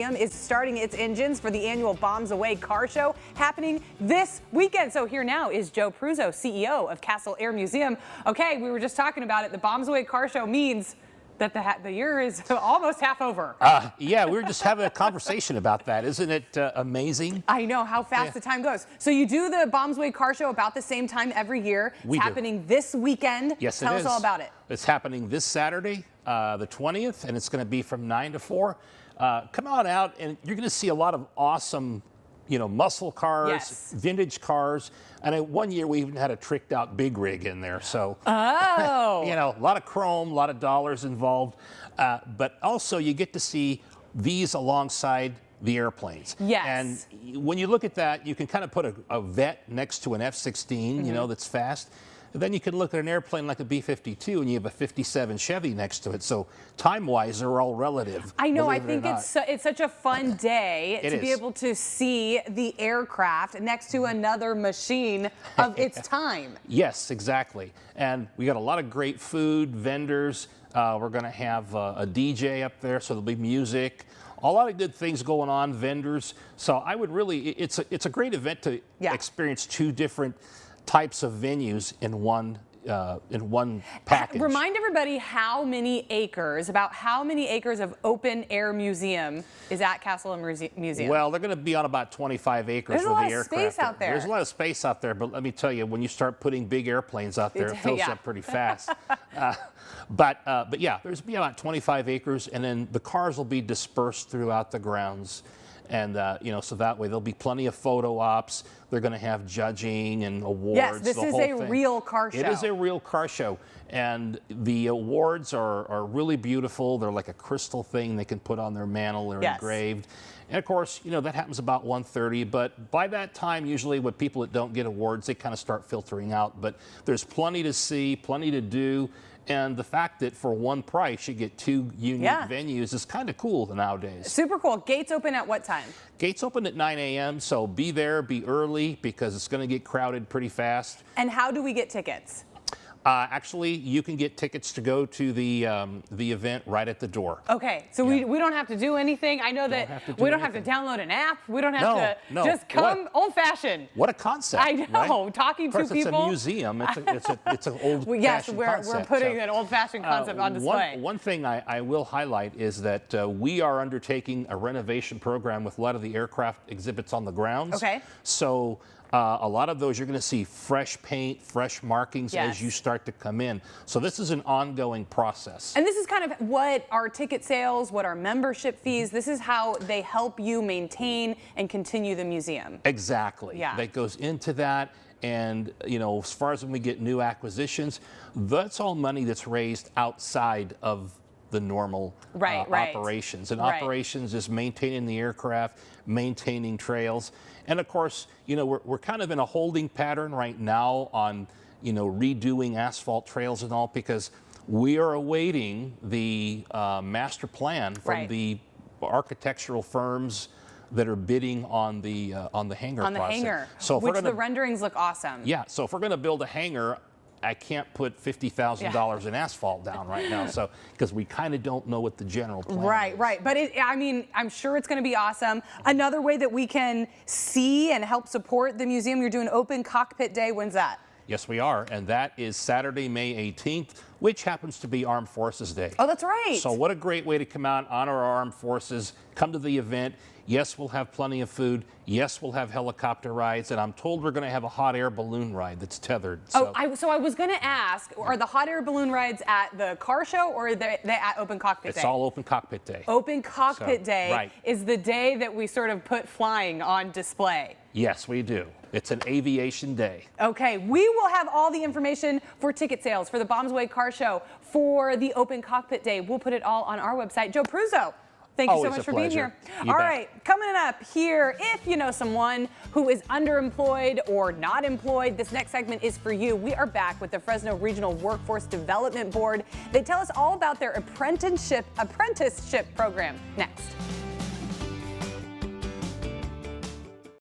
Is starting its engines for the annual Bombs Away car show happening this weekend. So here now is Joe Pruso, CEO of Castle Air Museum. Okay, we were just talking about it. The Bombs Away car show means that the year is almost half over. Yeah, we were just having a conversation about that. Isn't it amazing? I know how fast the time goes. So you do the Bombs Away car show about the same time every year. It's happening this weekend. Yes, Tell us all about it. It's happening this Saturday, the 20th, and it's going to be from 9 to 4. Come on out, and you're going to see a lot of awesome, muscle cars, vintage cars. And one year we even had a tricked out big rig in there. So, a lot of chrome, a lot of dollars involved. But also you get to see these alongside the airplanes. Yes. And when you look at that, you can kind of put a vet next to an F-16, that's fast. And then you can look at an airplane like a B-52 and you have a 57 Chevy next to it. So time-wise, they're all relative. I know. I think it's such a fun day to be able to see the aircraft next to another machine of its time. Yes, exactly. And we got a lot of great food, vendors. We're going to have a DJ up there, so there'll be music. A lot of good things going on, vendors. So I would really, it's a great event to experience two different types of venues in one package. Remind everybody about how many acres of open air museum is at Castle Museum. Well, they're going to be on about 25 acres. There's a lot of space out there. There's a lot of space out there, but let me tell you, when you start putting big airplanes out there, it fills up pretty fast. But yeah, there's be about 25 acres, and then the cars will be dispersed throughout the grounds. And, so that way there'll be plenty of photo ops. They're going to have judging and awards. Yes, this is a real car show. It is a real car show. And the awards are really beautiful. They're like a crystal thing they can put on their mantle. They're engraved. And, of course, that happens about 1:30. But by that time, usually with people that don't get awards, they kind of start filtering out. But there's plenty to see, plenty to do. And the fact that for one price you get two unique venues is kind of cool nowadays. Super cool. Gates open at what time? Gates open at 9 a.m., so be there, be early, because it's going to get crowded pretty fast. And how do we get tickets? Actually, you can get tickets to go to the event right at the door. Okay, so we don't have to do anything. I know that we don't have to download an app. We don't have to just come old-fashioned. What a concept! I know, talking to people. It's a museum. It's an old-fashioned yes, concept. We're putting an old-fashioned concept on display. One thing I will highlight is that we are undertaking a renovation program with a lot of the aircraft exhibits on the grounds. Okay. So. A lot of those you're going to see fresh paint, fresh markings as you start to come in. So this is an ongoing process. And this is kind of what our ticket sales, what our membership fees, this is how they help you maintain and continue the museum. Exactly. Yeah. That goes into that. And, as far as when we get new acquisitions, that's all money that's raised outside of the normal operations. And operations is maintaining the aircraft, maintaining trails. And of course, we're kind of in a holding pattern right now on, redoing asphalt trails and all, because we are awaiting the master plan from the architectural firms that are bidding on the hangar process. So which the renderings look awesome. Yeah, so if we're going to build a hangar, I can't put $50,000 in asphalt down right now, so because we kind of don't know what the general plan is. Right. But I'm sure it's going to be awesome. Another way that we can see and help support the museum, you're doing Open Cockpit Day. When's that? Yes, we are, and that is Saturday, May 18th, which happens to be Armed Forces Day. Oh, that's right. So what a great way to come out, honor our armed forces, come to the event. Yes, we'll have plenty of food. Yes, we'll have helicopter rides, and I'm told we're going to have a hot air balloon ride that's tethered. So. So I was going to ask, are the hot air balloon rides at the car show, or are they at Open Cockpit Day? It's all Open Cockpit Day. Open Cockpit Day is the day that we sort of put flying on display. Yes, we do. It's an aviation day. Okay, we will have all the information for ticket sales for the Bombs Away car show, for the Open Cockpit Day. We'll put it all on our website. Joe Pruso, thank you so much for being here. All right, coming up here, if you know someone who is underemployed or not employed, this next segment is for you. We are back with the Fresno Regional Workforce Development Board. They tell us all about their apprenticeship program next.